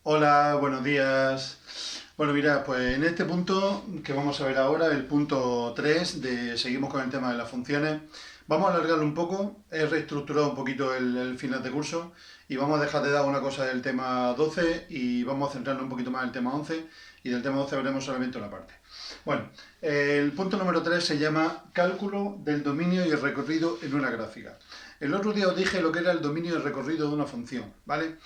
Hola, buenos días. Bueno, mira, pues en este punto que vamos a ver ahora, el punto 3 seguimos con el tema de las funciones. Vamos a alargarlo un poco, he reestructurado un poquito el final de curso y vamos a dejar de dar una cosa del tema 12 y vamos a centrarnos un poquito más en el tema 11 y del tema 12 veremos solamente una parte. Bueno, el punto número 3 se llama cálculo del dominio y el recorrido en una gráfica. El otro día os dije lo que era el dominio y el recorrido de una función, ¿vale?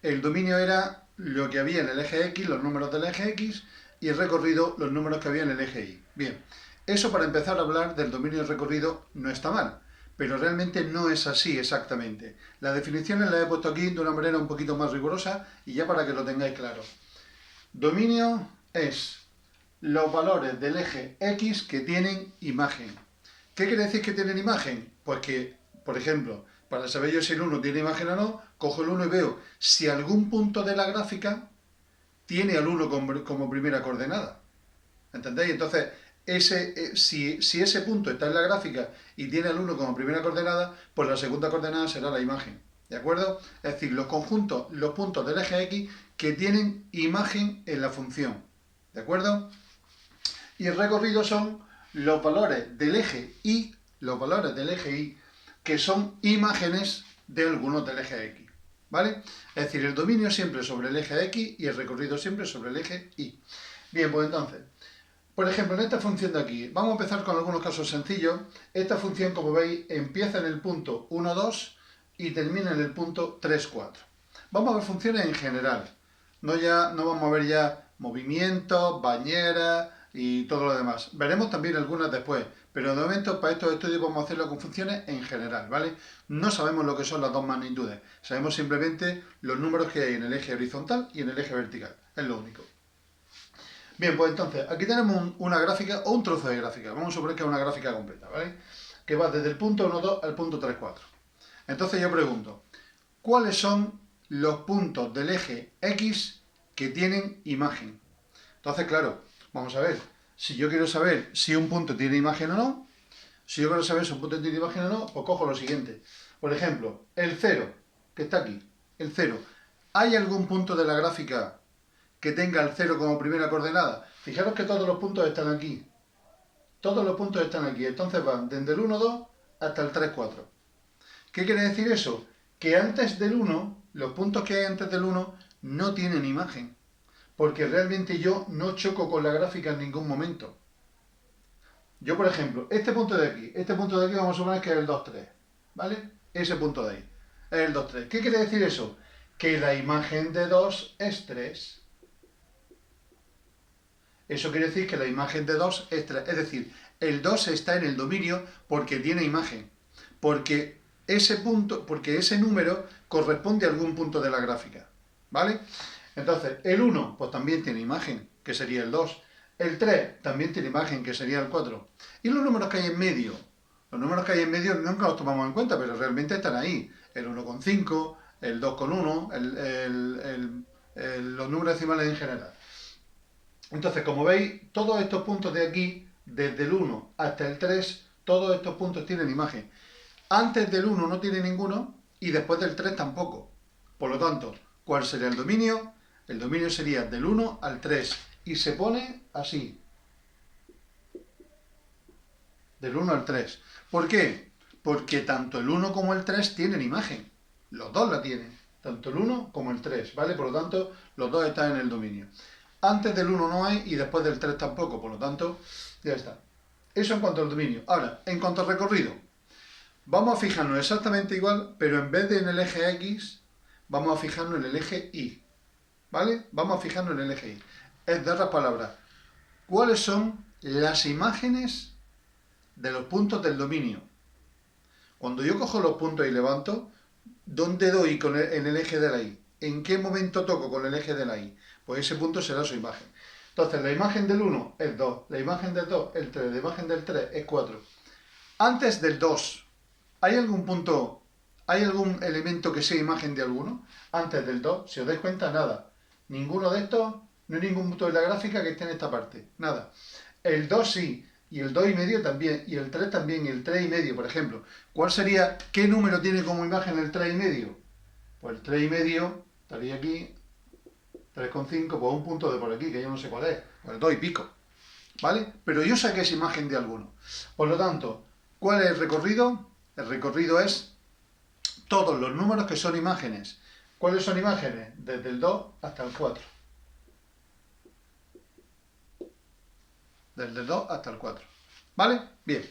El dominio era lo que había en el eje X, los números del eje X, y el recorrido, los números que había en el eje Y. Bien, eso para empezar a hablar del dominio y el recorrido no está mal, pero realmente no es así exactamente. Las definiciones las he puesto aquí de una manera un poquito más rigurosa y ya para que lo tengáis claro. Dominio es los valores del eje X que tienen imagen. ¿Qué quiere decir que tienen imagen? Pues que, por ejemplo, para saber yo si el uno tiene imagen o no, cojo el uno y veo si algún punto de la gráfica tiene al uno como primera coordenada. ¿Entendéis? Entonces, si ese punto está en la gráfica y tiene al uno como primera coordenada, pues la segunda coordenada será la imagen. ¿De acuerdo? Es decir, los conjuntos, los puntos del eje X que tienen imagen en la función. ¿De acuerdo? Y el recorrido son los valores del eje Y, los valores del eje Y, que son imágenes de algunos del eje X. ¿Vale? Es decir, el dominio siempre sobre el eje X y el recorrido siempre sobre el eje Y. Bien, pues entonces, por ejemplo, en esta función de aquí, vamos a empezar con algunos casos sencillos. Esta función, como veis, empieza en el punto 1, 2 y termina en el punto 3, 4. Vamos a ver funciones en general. No vamos a ver ya movimientos, bañeras y todo lo demás. Veremos también algunas después, pero de momento para estos estudios vamos a hacerlo con funciones en general, ¿vale? No sabemos lo que son las dos magnitudes, sabemos simplemente los números que hay en el eje horizontal y en el eje vertical, es lo único. Bien, pues entonces, aquí tenemos una gráfica o un trozo de gráfica. Vamos a suponer que es una gráfica completa, ¿vale? Que va desde el punto 1, 2 al punto 3, 4. Entonces yo pregunto, ¿cuáles son los puntos del eje X que tienen imagen? Entonces, claro, vamos a ver. Si yo quiero saber si un punto tiene imagen o no, si yo quiero saber si un punto tiene imagen o no, pues cojo lo siguiente. Por ejemplo, el 0, que está aquí, el 0. ¿Hay algún punto de la gráfica que tenga el 0 como primera coordenada? Fijaros que todos los puntos están aquí. Todos los puntos están aquí. Entonces van desde el 1, 2 hasta el 3, 4. ¿Qué quiere decir eso? Que antes del 1, los puntos que hay antes del 1 no tienen imagen. Porque realmente yo no choco con la gráfica en ningún momento. Yo, por ejemplo, este punto de aquí vamos a suponer que es el 2, 3. ¿Vale? Ese punto de ahí. Es el 2, 3. ¿Qué quiere decir eso? Que la imagen de 2 es 3. Eso quiere decir que la imagen de 2 es 3. Es decir, el 2 está en el dominio porque tiene imagen. Porque porque ese número corresponde a algún punto de la gráfica. ¿Vale? Entonces, el 1 pues también tiene imagen, que sería el 2. El 3 también tiene imagen, que sería el 4. Y los números que hay en medio. Los números que hay en medio nunca los tomamos en cuenta, pero realmente están ahí. El 1,5, el 2,1, los números decimales en general. Entonces, como veis, todos estos puntos de aquí, desde el 1 hasta el 3, todos estos puntos tienen imagen. Antes del 1 no tiene ninguno y después del 3 tampoco. Por lo tanto, ¿cuál sería el dominio? El dominio sería del 1 al 3 y se pone así, del 1 al 3. ¿Por qué? Porque tanto el 1 como el 3 tienen imagen. Los dos la tienen, tanto el 1 como el 3, ¿vale? Por lo tanto, los dos están en el dominio. Antes del 1 no hay y después del 3 tampoco, por lo tanto, ya está. Eso en cuanto al dominio. Ahora, en cuanto al recorrido, vamos a fijarnos exactamente igual, pero en vez de en el eje X, vamos a fijarnos en el eje Y. ¿Vale? Vamos a fijarnos en el eje Y. Es de otras palabras, ¿cuáles son las imágenes de los puntos del dominio? Cuando yo cojo los puntos y levanto, ¿dónde doy en el eje de la Y? ¿En qué momento toco con el eje de la Y? Pues ese punto será su imagen. Entonces, la imagen del 1 es 2, la imagen del 2 es 3, la imagen del 3 es 4. Antes del 2, ¿hay algún punto, hay algún elemento que sea imagen de alguno? Antes del 2, si os dais cuenta, nada. Ninguno de estos, no hay ningún punto de la gráfica que esté en esta parte, nada. El 2 sí, y el 2 y medio también, y el 3 también, y el 3 y medio, por ejemplo. ¿Cuál sería, qué número tiene como imagen el 3 y medio? Pues el 3 y medio estaría aquí, 3,5, pues un punto de por aquí, que yo no sé cuál es, pues 2 y pico, ¿vale? Pero yo sé que es imagen de alguno. Por lo tanto, ¿cuál es el recorrido? El recorrido es todos los números que son imágenes. ¿Cuáles son imágenes? Desde el 2 hasta el 4. Desde el 2 hasta el 4. ¿Vale? Bien.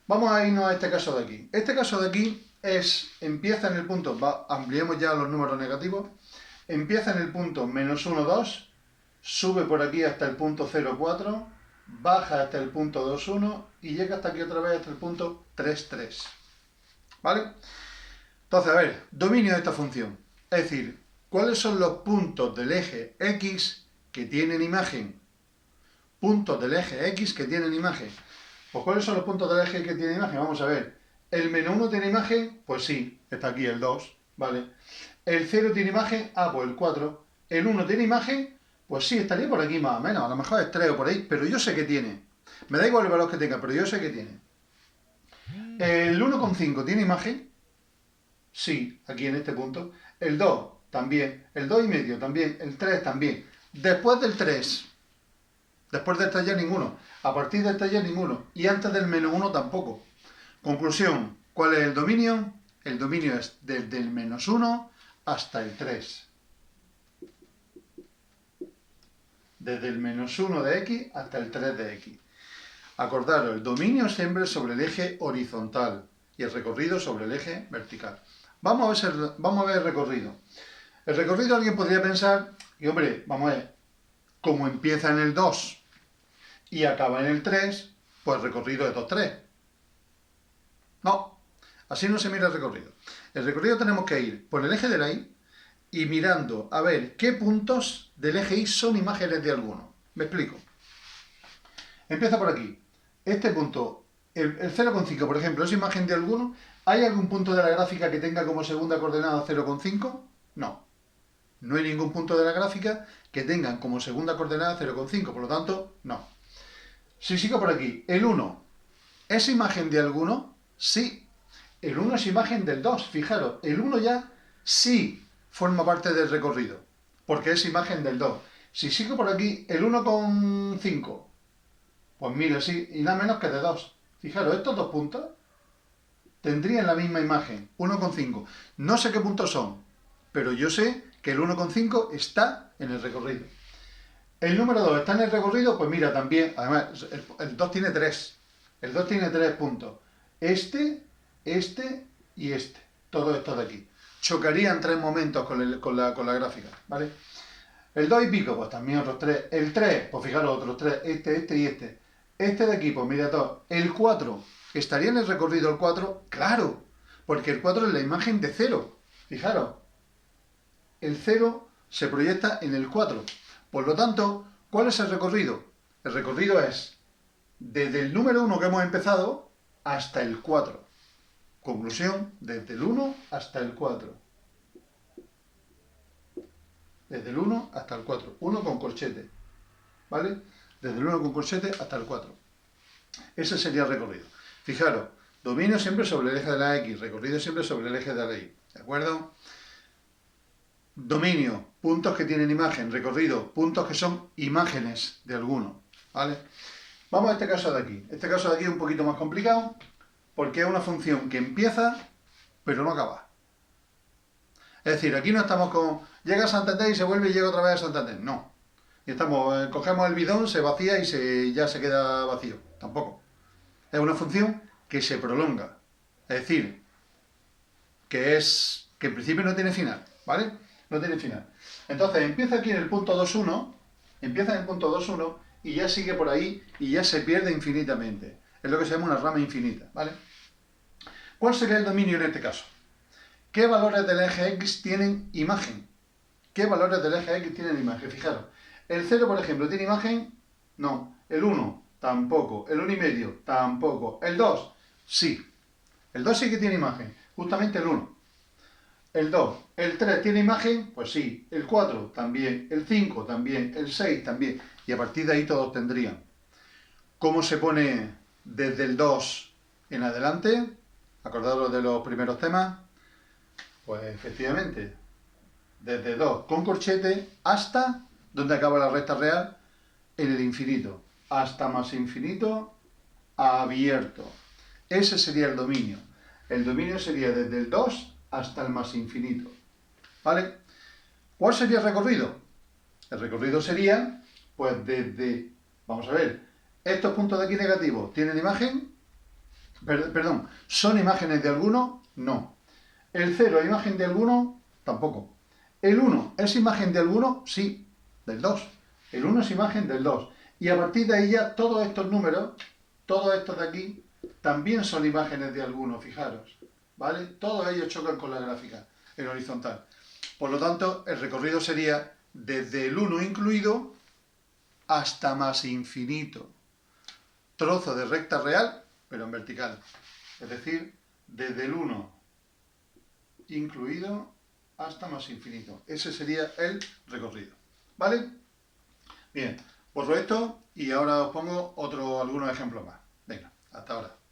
Vamos a irnos a este caso de aquí. Este caso de aquí empieza en el punto, ampliemos ya los números negativos, empieza en el punto menos 1, 2, sube por aquí hasta el punto 0, 4, baja hasta el punto 2, 1 y llega hasta aquí otra vez hasta el punto 3, 3. ¿Vale? Entonces, a ver, dominio de esta función. Es decir, ¿cuáles son los puntos del eje X que tienen imagen? Puntos del eje X que tienen imagen. Pues ¿cuáles son los puntos del eje que tienen imagen? Vamos a ver. ¿El menos 1 tiene imagen? Pues sí, está aquí el 2, ¿vale? ¿El 0 tiene imagen? Ah, pues el 4. ¿El 1 tiene imagen? Pues sí, estaría por aquí más o menos. A lo mejor es 3 o por ahí, pero yo sé que tiene. Me da igual el valor que tenga, pero yo sé que tiene. ¿El 1,5 tiene imagen? Sí, aquí en este punto. El 2 también. El 2,5 también. El 3 también. Después del 3. Después del 3 ya ninguno. A partir del 3 ya ninguno. Y antes del menos 1 tampoco. Conclusión. ¿Cuál es el dominio? El dominio es desde el menos 1 hasta el 3. Desde el menos 1 de x hasta el 3 de x. Acordaros, el dominio siempre sobre el eje horizontal y el recorrido sobre el eje vertical. Vamos a ver el recorrido. El recorrido alguien podría pensar, y hombre, vamos a ver, como empieza en el 2 y acaba en el 3, pues el recorrido es 2, 3. No, así no se mira el recorrido. El recorrido tenemos que ir por el eje de la Y y mirando a ver qué puntos del eje Y son imágenes de alguno. Me explico. Empieza por aquí. Este punto, el 0,5, por ejemplo, ¿es imagen de alguno? ¿Hay algún punto de la gráfica que tenga como segunda coordenada 0,5? No. No hay ningún punto de la gráfica que tenga como segunda coordenada 0,5, por lo tanto, no. Si sigo por aquí, el 1, ¿es imagen de alguno? Sí. El 1 es imagen del 2, fijaros, el 1 ya sí forma parte del recorrido, porque es imagen del 2. Si sigo por aquí, el 1,5, pues mira, sí, y nada menos que de 2. Fijaros, estos dos puntos tendrían la misma imagen, 1,5. No sé qué puntos son, pero yo sé que el 1,5 está en el recorrido. El número 2 está en el recorrido, pues mira, también, además, el 2 tiene 3. El 2 tiene 3 puntos. Este y este. Todo esto de aquí. Chocarían 3 momentos con la gráfica, ¿vale? El 2 y pico, pues también otros 3. El 3, pues fijaros, otros 3. Este y este. Este de aquí, pues mira todo. El 4, ¿estaría en el recorrido el 4? Claro, porque el 4 es la imagen de 0. Fijaros, el 0 se proyecta en el 4. Por lo tanto, ¿cuál es el recorrido? El recorrido es desde el número 1 que hemos empezado hasta el 4. Conclusión, desde el 1 hasta el 4. Desde el 1 hasta el 4. 1 con corchete. ¿Vale? Desde el 1 con corchete hasta el 4. Ese sería el recorrido. Fijaros, dominio siempre sobre el eje de la X, recorrido siempre sobre el eje de la Y. ¿De acuerdo? Dominio, puntos que tienen imagen, recorrido, puntos que son imágenes de alguno. ¿Vale? Vamos a este caso de aquí. Este caso de aquí es un poquito más complicado porque es una función que empieza pero no acaba. Es decir, aquí no estamos con llega a Santander y se vuelve y llega otra vez a Santander. No. Y estamos, cogemos el bidón, se vacía y ya se queda vacío. Tampoco. Es una función que se prolonga. Es decir, que en principio no tiene final. ¿Vale? No tiene final. Entonces empieza aquí en el punto 2,1, empieza en el punto 2,1 y ya sigue por ahí y ya se pierde infinitamente. Es lo que se llama una rama infinita, ¿vale? ¿Cuál sería el dominio en este caso? ¿Qué valores del eje X tienen imagen? ¿Qué valores del eje X tienen imagen? Fijaros, el 0, por ejemplo, ¿tiene imagen? No. El 1, tampoco. El 1,5, tampoco. El 2, sí. El 2 sí que tiene imagen, justamente el 1. El 2, el 3 tiene imagen, pues sí. El 4 también, el 5 también, el 6 también. Y a partir de ahí todos tendrían. ¿Cómo se pone desde el 2 en adelante? Acordaros de los primeros temas. Pues efectivamente, desde 2 con corchete hasta, ¿dónde acaba la recta real? En el infinito. Hasta más infinito abierto. Ese sería el dominio. El dominio sería desde el 2 hasta el más infinito. ¿Vale? ¿Cuál sería el recorrido? El recorrido sería, pues desde, vamos a ver, estos puntos de aquí negativos, ¿tienen imagen? Perdón, ¿son imágenes de alguno? No. ¿El 0 es imagen de alguno? Tampoco. ¿El 1 es imagen de alguno? Sí, del 2. El 1 es imagen del 2. Y a partir de ahí ya todos estos números, todos estos de aquí, también son imágenes de alguno, fijaros. ¿Vale? Todos ellos chocan con la gráfica en horizontal. Por lo tanto, el recorrido sería desde el 1 incluido hasta más infinito. Trozo de recta real, pero en vertical. Es decir, desde el 1 incluido hasta más infinito. Ese sería el recorrido. ¿Vale? Bien, borro esto y ahora os pongo algunos ejemplos más. Venga, hasta ahora.